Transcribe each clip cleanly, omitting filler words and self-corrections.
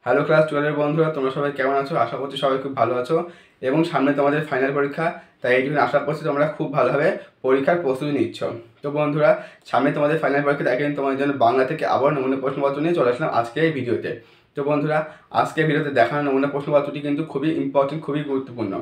Hello class 12 বন্ধুরা, তোমরা সবাই কেমন আছো? আশা করছি সবাই খুব ভালো আছো এবং সামনে তোমাদের ফাইনাল পরীক্ষা। তাই এইটুকু আশা করছি তোমরা খুব ভালোভাবে পরীক্ষার প্রস্তুতি নিচ্ছ। তো বন্ধুরা, সামনে তোমাদের ফাইনাল পরীক্ষা, তাই কিন্তু তোমাদের জন্য বাংলা থেকে আবার নমুনা প্রশ্নপত্র নিয়ে চলে আসলাম আজকে এই ভিডিওতে। তো বন্ধুরা, আজকে ভিডিওতে দেখানো নমুনা প্রশ্নপত্রটি কিন্তু খুবই ইম্পর্টেন্ট, খুবই গুরুত্বপূর্ণ।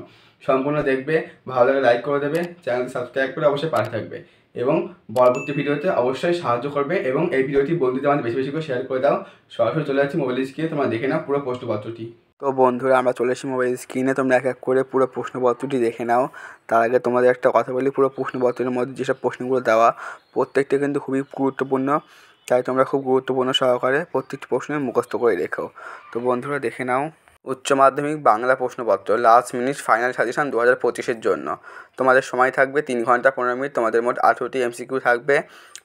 সম্পূর্ণ দেখবে, ভালো লাগে লাইক করে দেবে, চ্যানেলটি সাবস্ক্রাইব করে অবশ্যই পাশে থাকবে এবং পরবর্তী ভিডিওতে অবশ্যই সাহায্য করবে এবং এই ভিডিওটি বন্ধুদের আমাদের বেশি বেশি করে শেয়ার করে দাও। সরাসরি চলে যাচ্ছি মোবাইল স্ক্রিনে, তোমরা দেখে নাও পুরো প্রশ্নপত্রটি। তো বন্ধুরা, আমরা চলে এসেছি মোবাইল স্ক্রিনে, তোমরা এক এক করে পুরো প্রশ্নপত্রটি দেখে নাও। তার আগে তোমাদের একটা কথা বলি, পুরো প্রশ্নপত্রের মধ্যে যেসব প্রশ্নগুলো দেওয়া প্রত্যেকটা কিন্তু খুবই গুরুত্বপূর্ণ, তাই তোমরা খুব গুরুত্বপূর্ণ সহকারে প্রত্যেকটি প্রশ্ন মুখস্থ করে রেখো। তো বন্ধুরা দেখে নাও, উচ্চ মাধ্যমিক বাংলা প্রশ্নপত্র লাস্ট মিনিট ফাইনাল সাজেশন 2025-এর জন্য। তোমাদের সময় থাকবে 3 ঘন্টা 15 মিনিট। তোমাদের মোট 18টি এমসিকিউ থাকবে।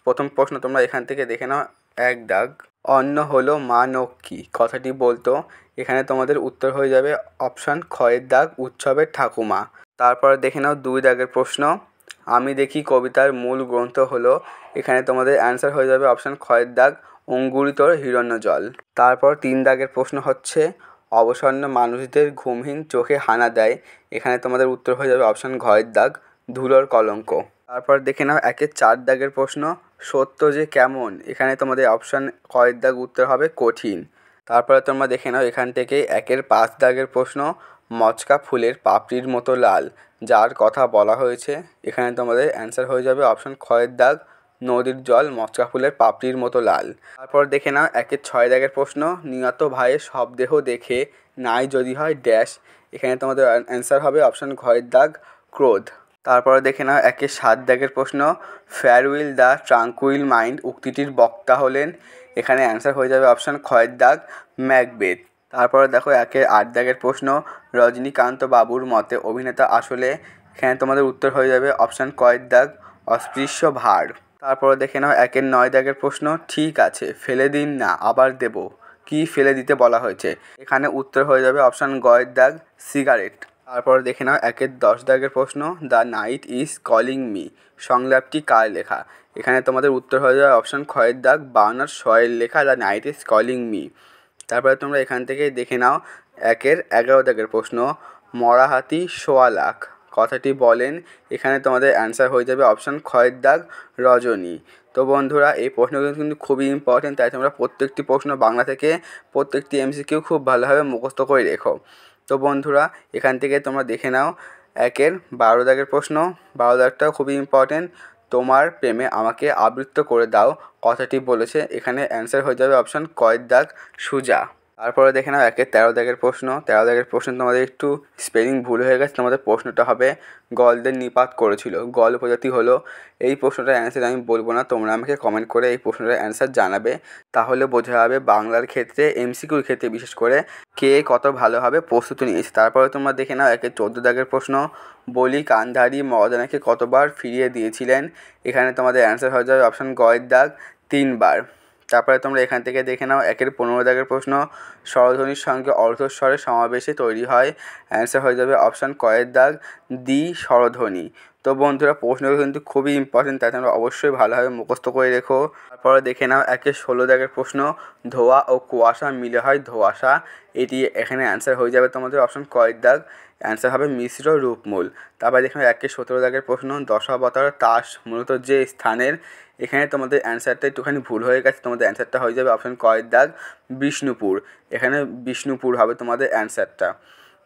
প্রথম প্রশ্ন তোমরা এখান থেকে দেখে নাও। এক দাগ, অন্ন হলো মানকি কথাটি বলতো। এখানে তোমাদের উত্তর হয়ে যাবে অপশান খয়ের দাগ, উৎসবের ঠাকুমা। তারপর দেখে নাও 2 দাগের প্রশ্ন, আমি দেখি কবিতার মূল গ্রন্থ হলো। এখানে তোমাদের অ্যান্সার হয়ে যাবে অপশান খয়ের দাগ, অঙ্গুরিতর হিরণ্যজল। তারপর 3 দাগের প্রশ্ন হচ্ছে, অবসন্ন মানুষদের ঘুমহীন চোখে হানা দেয়। এখানে তোমাদের উত্তর হয়ে যাবে অপশান ঘয়ের দাগ, ধুলোর কলঙ্ক। তারপর দেখে নাও 1-এর 4 দাগের প্রশ্ন, সত্য যে কেমন। এখানে তোমাদের অপশান খয়ের দাগ উত্তর হবে কঠিন। তারপরে তোমরা দেখে নাও এখান থেকে 1-এর 5 দাগের প্রশ্ন, মচকা ফুলের পাপড়ির মতো লাল যার কথা বলা হয়েছে। এখানে তোমাদের অ্যান্সার হয়ে যাবে অপশান খয়ের দাগ, নদীর জল মচকা ফুলের পাপড়ির মতো লাল। তারপর দেখে নাও 1-এর 6 দাগের প্রশ্ন, নিহত ভাইয়ের শবদেহ দেখে নাই যদি হয় ড্যাশ। এখানে তোমাদের অ্যান্সার হবে অপশান ঘয়ের দাগ, ক্রোধ। তারপরে দেখে নাও 1-এর 7 দাগের প্রশ্ন, ফেয়ারউইল দ্য ট্রাঙ্কুইল মাইন্ড উক্তিটির বক্তা হলেন। এখানে অ্যান্সার হয়ে যাবে অপশান খয়ের দাগ, ম্যাকবেথ। তারপরে দেখো 1-এর 8 দাগের প্রশ্ন, রজনীকান্ত বাবুর মতে অভিনেতা আসলে। এখানে তোমাদের উত্তর হয়ে যাবে অপশান কয়ের দাগ, অস্পৃশ্য ভার। তারপরে দেখে নাও 1-এর 9 দাগের প্রশ্ন, ঠিক আছে ফেলে দিন না আবার দেব, কি ফেলে দিতে বলা হয়েছে। এখানে উত্তর হয়ে যাবে অপশান গয়ের দাগ, সিগারেট। তারপর দেখে নাও 1-এর 10 দাগের প্রশ্ন, the night is calling me সংলাপটি কার লেখা। এখানে তোমাদের উত্তর হয়ে যাবে অপশান খয়ের দাগ, বার্নার্ড শয়ের লেখা the night is calling me. তারপরে তোমরা এখান থেকে দেখে নাও 1-এর 11 দাগের প্রশ্ন, মরা হাতি সোয়া লাখ কথাটি বলেন। এখানে তোমাদের অ্যান্সার হয়ে যাবে অপশান খয়ের দাগ, রজনী। তো বন্ধুরা, এই প্রশ্নগুলো কিন্তু খুবই ইম্পর্টেন্ট, তাই তোমরা প্রত্যেকটি প্রশ্ন বাংলা থেকে প্রত্যেকটি এমসিকিউ খুব ভালোভাবে মুখস্থ করে রেখো। তো বন্ধুরা, এখান থেকে তোমরা দেখে নাও 1-এর 12 দাগের প্রশ্ন, 12 দাগটাও খুবই ইম্পর্টেন্ট, তোমার প্রেমে আমাকে আবৃত্ত করে দাও কথাটি বলেছে। এখানে অ্যান্সার হয়ে যাবে অপশান কয়ের দাগ, সুজা। তারপরে দেখে নাও 1-এর 13 দাগের প্রশ্ন, 13 দাগের প্রশ্ন তোমাদের একটু স্পেলিং ভুল হয়ে গেছে। তোমাদের প্রশ্নটা হবে, গলদের নিপাত করেছিল গল প্রজাতি হলো। এই প্রশ্নটার অ্যান্সার আমি বলবো না, তোমরা আমাকে কমেন্ট করে এই প্রশ্নটার অ্যান্সার জানাবে, তাহলে বোঝা যাবে বাংলার ক্ষেত্রে এমসিকিউর ক্ষেত্রে বিশেষ করে কে কত ভালোভাবে প্রস্তুতি নিয়েছে। তারপরে তোমরা দেখে নাও 1-এর 14 দাগের প্রশ্ন, বলি কান্ধারী মর্দানাকে কতবার ফিরিয়ে দিয়েছিলেন। এখানে তোমাদের অ্যান্সার হয়ে যাবে অপশান গয়ের দাগ, 3 বার। তারপরে তোমরা এখান থেকে দেখে নাও 1-এর 15 দাগের প্রশ্ন, স্বরধ্বনির সঙ্গে অর্ধস্বরের সমাবেশে তৈরি হয়। অ্যান্সার হয়ে যাবে অপশান কয়ের দাগ, দ্বি স্বরধ্বনি। তো বন্ধুরা, প্রশ্নগুলো কিন্তু খুবই ইম্পর্টেন্ট, তাই তোমরা অবশ্যই ভালোভাবে মুখস্থ করে রেখো। তারপরে দেখে নাও 1-এর 16 দাগের প্রশ্ন, ধোয়া ও কুয়াশা মিলে হয় ধোঁয়াশা। এটি এখানে অ্যান্সার হয়ে যাবে তোমাদের অপশান কয়ের দাগ, অ্যান্সার হবে মিশ্র রূপমূল। তারপরে দেখে নাও 1-এর 17 দাগের প্রশ্ন, দশাবতার তাস মূলত যে স্থানের। এখানে তোমাদের অ্যান্সারটা একটুখানি ভুল হয়ে গেছে, তোমাদের অ্যান্সারটা হয়ে যাবে অপশান কয়ের দাগ, বিষ্ণুপুর। এখানে বিষ্ণুপুর হবে তোমাদের অ্যান্সারটা।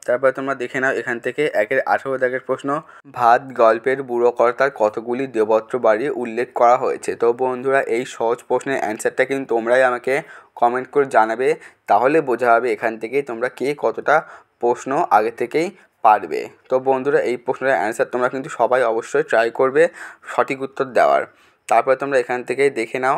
তারপরে তোমরা দেখে নাও এখান থেকে 1-এর 18 দাগের প্রশ্ন, ভাত গল্পের বুড়োকর্তার কতগুলি দেবত্র বাড়ি উল্লেখ করা হয়েছে। তো বন্ধুরা, এই সহজ প্রশ্নের অ্যান্সারটা কিন্তু তোমরাই আমাকে কমেন্ট করে জানাবে, তাহলে বোঝা যাবে এখান থেকে তোমরা কে কতটা প্রশ্ন আগে থেকেই পারবে। তো বন্ধুরা, এই প্রশ্নের অ্যান্সার তোমরা কিন্তু সবাই অবশ্যই ট্রাই করবে সঠিক উত্তর দেওয়ার। তারপরে তোমরা এখান থেকেই দেখে নাও,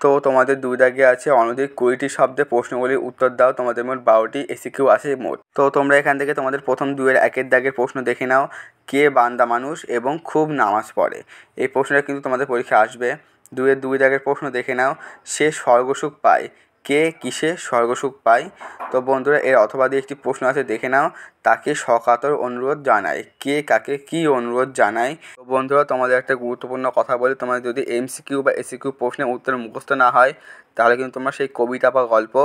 তো তোমাদের 2 দাগে আছে অনধিক 20টি শব্দে প্রশ্নগুলির উত্তর দাও। তোমাদের মোট 12টি এসিকিউ আছে মোট। তো তোমরা এখান থেকে তোমাদের প্রথম 2-এর 1-এর দাগের প্রশ্ন দেখে নাও, কে বান্দা মানুষ এবং খুব নামাজ পড়ে। এই প্রশ্নটা কিন্তু তোমাদের পরীক্ষা আসবে। 2-এর 2 দাগের প্রশ্ন দেখে নাও, সে স্বর্গসুখ পায় কে কিসে স্বর্গসুখ পায়? তো বন্ধুরা এর অথবা দিয়ে একটি প্রশ্ন আছে, দেখে নাও। তাকে সকাতর অনুরোধ জানায়, কে কাকে কি অনুরোধ জানায়? তো বন্ধুরা তোমাদের একটা গুরুত্বপূর্ণ কথা বলি, তোমাদের যদি এমসিকিউ বা এসিকিউ প্রশ্নের উত্তর মুখস্থ না হয় তাহলে কিন্তু তোমরা সেই কবিতা বা গল্প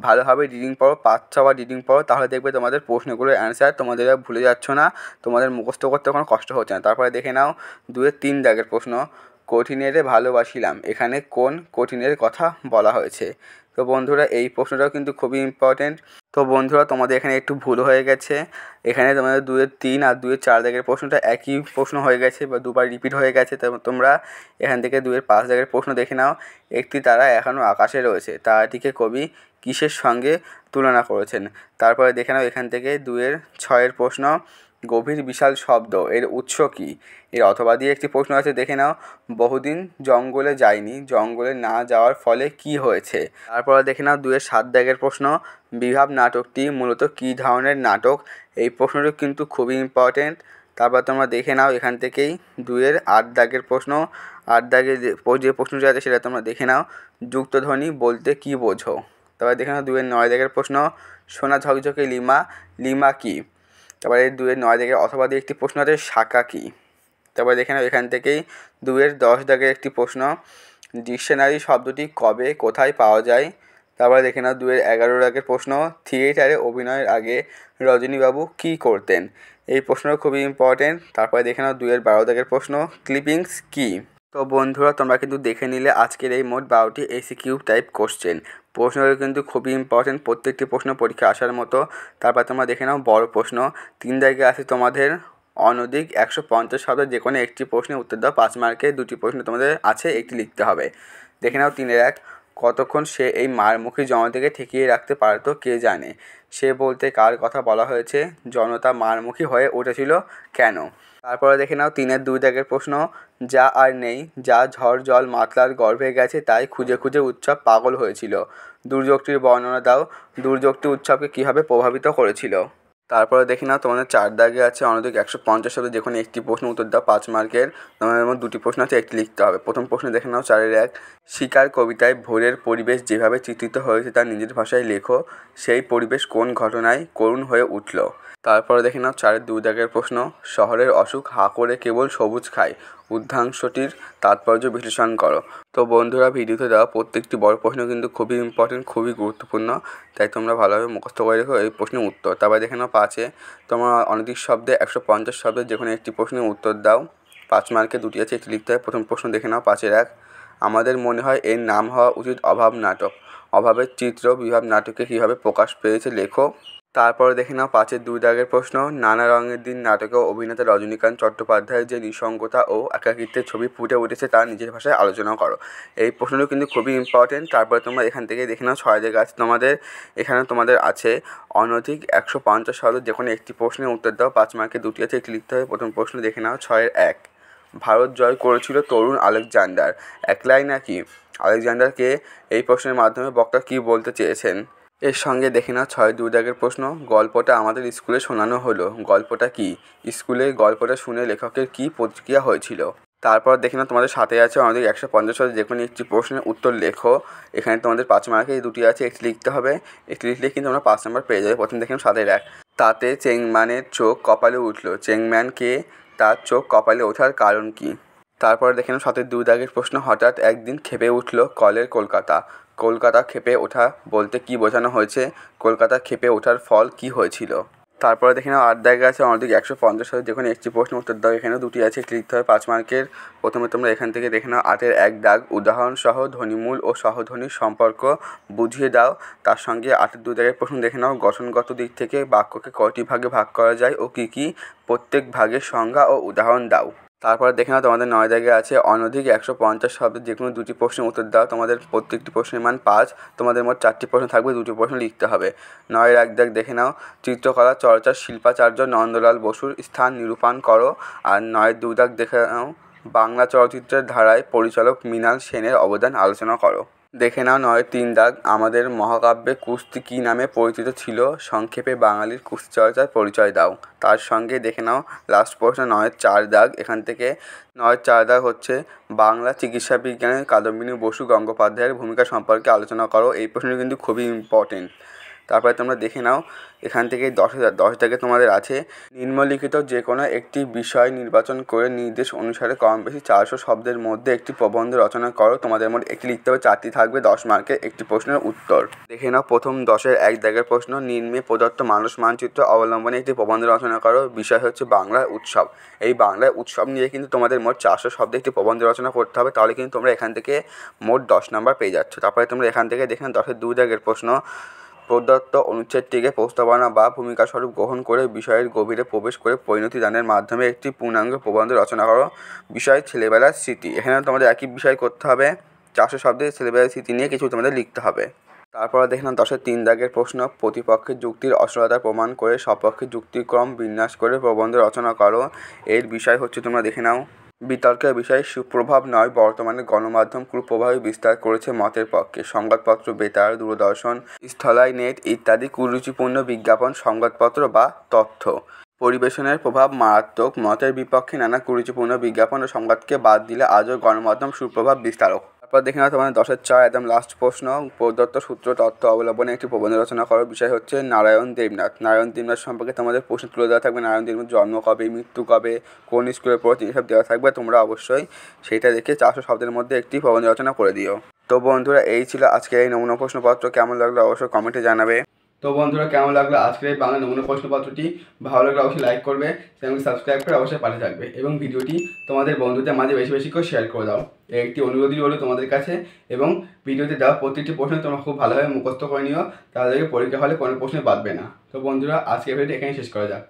ভালোভাবে রিডিং পড়ো, 5-6বার রিডিং পড়ো, তাহলে দেখবে তোমাদের প্রশ্নগুলোর অ্যান্সার তোমাদের আর ভুলে যাচ্ছ না, তোমাদের মুখস্থ করতে কোনো কষ্ট হচ্ছে না। তারপরে দেখে নাও 2-এর 3 দাগের প্রশ্ন, কঠিনেরে ভালোবাসিলাম, এখানে কোন কঠিনের কথা বলা হয়েছে? তো বন্ধুরা এই প্রশ্নটাও কিন্তু খুবই ইম্পর্টেন্ট। তো বন্ধুরা তোমাদের এখানে একটু ভুল হয়ে গেছে, এখানে তোমাদের 2-এর 3 আর 2-এর 4 দাগের প্রশ্নটা একই প্রশ্ন হয়ে গেছে বা দুবার রিপিট হয়ে গেছে। তো তোমরা এখান থেকে 2-এর 5 দাগের প্রশ্ন দেখে নাও। একটি তারা এখনও আকাশে রয়েছে, তারাটিকে কবি কিসের সঙ্গে তুলনা করেছেন? তারপরে দেখে নাও এখান থেকে 2-এর 6-এর প্রশ্ন, গভীর বিশাল শব্দ এর উৎস কী? এর অথবা দিয়ে একটি প্রশ্ন আছে, দেখে নাও। বহুদিন জঙ্গলে যায়নি, জঙ্গলে না যাওয়ার ফলে কি হয়েছে? তারপরে দেখে নাও 2-এর 7 দাগের প্রশ্ন, বিভাব নাটকটি মূলত কী ধরনের নাটক? এই প্রশ্নটি কিন্তু খুবই ইম্পর্টেন্ট। তারপর তোমরা দেখে নাও এখান থেকেই 2-এর 8 দাগের প্রশ্ন, 8 দাগে যে প্রশ্নটি আছে সেটা তোমরা দেখে নাও, যুক্তধ্বনি বলতে কী বোঝো? তারপরে দেখে নাও 2-এর 9 দাগের প্রশ্ন, সোনা ঝকঝকে লিমা, লিমা কী? তারপরে 2-এর 9 দাগের অথবা দিয়ে একটি প্রশ্ন আছে, শাঁকা কী? তারপরে দেখে নাও এখান থেকেই 2-এর 10 দাগের একটি প্রশ্ন, ডিকশনারি শব্দটি কবে কোথায় পাওয়া যায়? তারপরে দেখে নাও 2-এর 11 দাগের প্রশ্ন, থিয়েটারে অভিনয়ের আগে রজনীবাবু কী করতেন? এই প্রশ্নটা খুবই ইম্পর্টেন্ট। তারপরে দেখে নাও 2-এর 12 দাগের প্রশ্ন, ক্লিপিংস কী? তো বন্ধুরা তোমরা কিন্তু দেখে নিলে আজকের এই মোট 12টি এসিকিউ টাইপ কোশ্চেন। প্রশ্নগুলো কিন্তু খুবই ইম্পর্টেন্ট, প্রত্যেকটি প্রশ্ন পরীক্ষা আসার মতো। তারপর তোমরা দেখে নাও বড় প্রশ্ন, 3 দাগে আছে তোমাদের অনধিক 150 শব্দের যে কোনো একটি প্রশ্নের উত্তর দাও, 5 মার্কের 2টি প্রশ্ন তোমাদের আছে, একটি লিখতে হবে। দেখে নাও 3-এর 1, কতক্ষণ সে এই মারমুখী জনতাকে ঠেকিয়ে রাখতে পারত কে জানে? সে বলতে কার কথা বলা হয়েছে? জনতা মারমুখী হয়ে উঠেছিল কেন? তারপরে দেখে নাও 3-এর 2 দাগের প্রশ্ন, যা আর নেই, যা ঝড় জল মাতলার গর্ভে গেছে তাই খুঁজে খুঁজে উৎসব পাগল হয়েছিল। দুর্যোগটির বর্ণনা দাও, দুর্যোগটি উৎসবকে কীভাবে প্রভাবিত করেছিল? তারপরে দেখে নাও তোমাদের 4 দাগে আছে অনধিক 150 শব্দের যে কোনো একটি প্রশ্ন উত্তর দাও, 5 মার্কের। তোমাদের মধ্যে 2টি প্রশ্ন আছে, একটি লিখতে হবে। প্রথম প্রশ্ন দেখে নাও 4-এর 1, শিকার কবিতায় ভোরের পরিবেশ যেভাবে চিত্রিত হয়েছে তার নিজের ভাষায় লেখো, সেই পরিবেশ কোন ঘটনায় করুণ হয়ে উঠল? তারপরে দেখে নাও 4-এর 2 দাগের প্রশ্ন, শহরের অসুখ হাঁ করে কেবল সবুজ খায়, উদ্ধাংশটির তাৎপর্য বিশ্লেষণ করো। তো বন্ধুরা ভিডিওতে দেওয়া প্রত্যেকটি বড় প্রশ্ন কিন্তু খুবই ইম্পর্টেন্ট, খুবই গুরুত্বপূর্ণ, তাই তোমরা ভালোভাবে মুখস্থ করে রেখো এই প্রশ্নের উত্তর। তারপরে দেখে নাও 5-এ তোমরা অনধিক শব্দে 150 শব্দের যে কোনো একটি প্রশ্নের উত্তর দাও, 5 মার্কে 2টি আছে, একটি লিখতে হবে। প্রথম প্রশ্ন দেখে নাও 5-এর 1, আমাদের মনে হয় এর নাম হওয়া উচিত অভাব নাটক, অভাবের চিত্র বিভাব নাটকে কীভাবে প্রকাশ পেয়েছে লেখো। তারপরে দেখে নাও 5-এর 2 দাগের প্রশ্ন, নানা রঙের দিন নাটকে অভিনেতা রজনীকান্ত চট্টোপাধ্যায়ের যে নিঃসঙ্গতা ও একাকিত্বের ছবি ফুটে উঠেছে তার নিজের ভাষায় আলোচনা করো। এই প্রশ্নটি কিন্তু খুবই ইম্পর্টেন্ট। তারপরে তোমরা এখান থেকে দেখে নাও 6 দাগে আছে তোমাদের, এখানে তোমাদের আছে অনধিক 150 শব্দের যে কোনো একটি প্রশ্নের উত্তর দাও, 5 মার্কে 2টি আছে, একটি লিখতে হবে। প্রথম প্রশ্ন দেখে নাও 6-এর 1, ভারত জয় করেছিল তরুণ আলেকজান্ডার, একলাই নাকি? আলেকজান্ডারকে এই প্রশ্নের মাধ্যমে বক্তা কী বলতে চেয়েছেন? এর সঙ্গে দেখে নাও 6-এর 2 দাগের প্রশ্ন, গল্পটা আমাদের স্কুলে শোনানো হলো, গল্পটা কি? স্কুলে গল্পটা শুনে লেখকের কী প্রতিক্রিয়া হয়েছিল? তারপর দেখে নাও তোমাদের 7-এ আছে অনধিক 150 শব্দের যে কোনো একটি প্রশ্নের উত্তর লেখো, এখানে তোমাদের 5 মার্কে এই 2টি আছে, একটি লিখতে হবে, একটি লিখলে কিন্তু তোমরা 5 নম্বর পেয়ে যাবে। প্রথম দেখে নাও 7-এর 1, তাতে চেংম্যানের চোখ কপালে উঠল, চেংম্যান কে? তার চোখ কপালে ওঠার কারণ কী? তারপরে দেখে নাও 7-এর 2 দাগের প্রশ্ন, হঠাৎ একদিন ক্ষেপে উঠল কলের কলকাতা, কলকাতা ক্ষেপে ওঠা বলতে কী বোঝানো হয়েছে? কলকাতা ক্ষেপে ওঠার ফল কী হয়েছিল? তারপরে দেখে নাও 8 দাগে আছে অনধিক 150 শব্দের যে কোনো একটি প্রশ্ন উত্তর দাও, এখানেও 2টি আছে, একটি লিখতে হবে, 5 মার্কের। প্রথমে তোমরা এখান থেকে দেখে নাও 8-এর 1 দাগ, উদাহরণসহ ধ্বনিমূল ও সহধ্বনির সম্পর্ক বুঝিয়ে দাও। তার সঙ্গে 8-এর 2 দাগের প্রশ্ন দেখে নাও, গঠনগত দিক থেকে বাক্যকে কয়টি ভাগে ভাগ করা যায় ও কী কী? প্রত্যেক ভাগের সংজ্ঞা ও উদাহরণ দাও। তারপরে দেখে নাও তোমাদের 9 দাগে আছে অনধিক 150 শব্দের যে কোনো 2টি প্রশ্নের উত্তর দাও, তোমাদের প্রত্যেকটি প্রশ্নের মান 5, তোমাদের মোট 4টি প্রশ্ন থাকবে, 2টি প্রশ্ন লিখতে হবে। 9-এর 1 দাগ দেখে নাও, চিত্রকলা চর্চার শিল্পাচার্য নন্দলাল বসুর স্থান নিরূপণ করো। আর 9-এর 2 দাগ দেখে নাও, বাংলা চলচ্চিত্রের ধারায় পরিচালক মৃণাল সেনের অবদান আলোচনা করো। দেখে নাও ৯-৩ দাগ। আমাদের মহাকাব্যে কুস্তি কী নামে পরিচিত ছিল? সংক্ষেপে বাঙালির কুস্তি চর্চার পরিচয় দাও। তার সঙ্গে দেখে নাও লাস্ট প্রশ্ন ৯-৪ দাগ। এখান থেকে ৯-৪ দাগ হচ্ছে বাংলা চিকিৎসা বিজ্ঞানের কাদম্বিনী বসু গঙ্গোপাধ্যায়ের ভূমিকা সম্পর্কে আলোচনা করো। এই প্রশ্নটি কিন্তু খুবই ইম্পর্টেন্ট। তারপরে তোমরা দেখে নাও এখান থেকে ১০ দাগে তোমাদের আছে নিম্নলিখিত যে কোনো একটি বিষয় নির্বাচন করে নির্দেশ অনুসারে কম বেশি ৪০০ শব্দের মধ্যে একটি প্রবন্ধ রচনা করো। তোমাদের মধ্যে একটি লিখতে হবে, 4টি থাকবে 10 মার্কের একটি প্রশ্নের উত্তর। দেখে নাও প্রথম 10-এর 1 দাগের প্রশ্ন, নিম্নে প্রদত্ত মানুষ মানচিত্র অবলম্বনে একটি প্রবন্ধ রচনা করো। বিষয় হচ্ছে বাংলার উৎসব। এই বাংলার উৎসব নিয়ে কিন্তু তোমাদের মোট ৪০০ শব্দে একটি প্রবন্ধ রচনা করতে হবে, তাহলে কিন্তু তোমরা এখান থেকে মোট 10 নাম্বার পেয়ে যাচ্ছ। তারপরে তোমরা এখান থেকে দেখে নাও 10-এর 2 দাগের প্রশ্ন, প্রদত্ত অনুচ্ছেদটিকে প্রস্তাবনা বা ভূমিকা স্বরূপ গ্রহণ করে বিষয়ের গভীরে প্রবেশ করে পরিণতি দানের মাধ্যমে একটি পূর্ণাঙ্গ প্রবন্ধ রচনা করো। বিষয় ছেলেবেলার স্মৃতি। এখানে তোমাদের একই বিষয় করতে হবে, ৪০০ শব্দে ছেলেবেলার স্মৃতি নিয়ে কিছু তোমাদের লিখতে হবে। তারপরে দেখে নাও 10-এর 3 দাগের প্রশ্ন, প্রতিপক্ষের যুক্তির অসলতা প্রমাণ করে সপক্ষের যুক্তিক্রম বিন্যাস করে প্রবন্ধ রচনা করো। এর বিষয় হচ্ছে তোমরা দেখে নাও বিতর্কের বিষয় সুপ্রভাব নয়, বর্তমানে গণমাধ্যম কুপ্রভাবে বিস্তার করেছে মতের পক্ষে। সংবাদপত্র, বেতার, দূরদর্শন, স্থলাই নেট ইত্যাদি কুরুচিপূর্ণ বিজ্ঞাপন, সংবাদপত্র বা তথ্য পরিবেশনের প্রভাব মারাত্মক। মতের বিপক্ষে নানা কুরুচিপূর্ণ বিজ্ঞাপন ও সংবাদকে বাদ দিলে আজও গণমাধ্যম সুপ্রভাব বিস্তারক। তারপর দেখে নাও তোমাদের 10-এর 4 একদম লাস্ট প্রশ্ন, প্রদত্ত সূত্র তথ্য অবলম্বনে একটি প্রবন্ধ রচনা করো। বিষয় হচ্ছে নারায়ণ দেবনাথ। নারায়ণ দেবনাথ সম্পর্কে তোমাদের প্রশ্ন তুলে দেওয়া থাকবে, নারায়ণ দেবনাথ জন্ম কবে, মৃত্যু কবে, কোন স্কুলে পড়তে, এসব দেওয়া থাকবে। তোমরা অবশ্যই সেইটা দেখে 400 শব্দের মধ্যে একটি প্রবন্ধ রচনা করে দিও। তো বন্ধুরা, এই ছিল আজকের এই নমুনা প্রশ্নপত্র। কেমন লাগলো অবশ্যই কমেন্টে জানাবে। তো বন্ধুরা, কেমন লাগলো আজকের এই বাংলা নমুনা প্রশ্নপত্রটি? ভালো লাগলে অবশ্যই লাইক করবে, চ্যানেলকে সাবস্ক্রাইব করে অবশ্যই পাশে থাকবে এবং ভিডিওটি তোমাদের বন্ধুদের মাঝে বেশি বেশি করে শেয়ার করে দাও। একটি অনুরোধই হলো তোমাদের কাছে, এবং ভিডিওতে দেওয়া প্রতিটি প্রশ্ন তোমরা খুব ভালোভাবে মুখস্থ করে নিও, তাহলে পরীক্ষা হলে কোনো প্রশ্নে বাদবে না। তো বন্ধুরা, আজকের ভিডিওটি এখানেই শেষ করা যাক।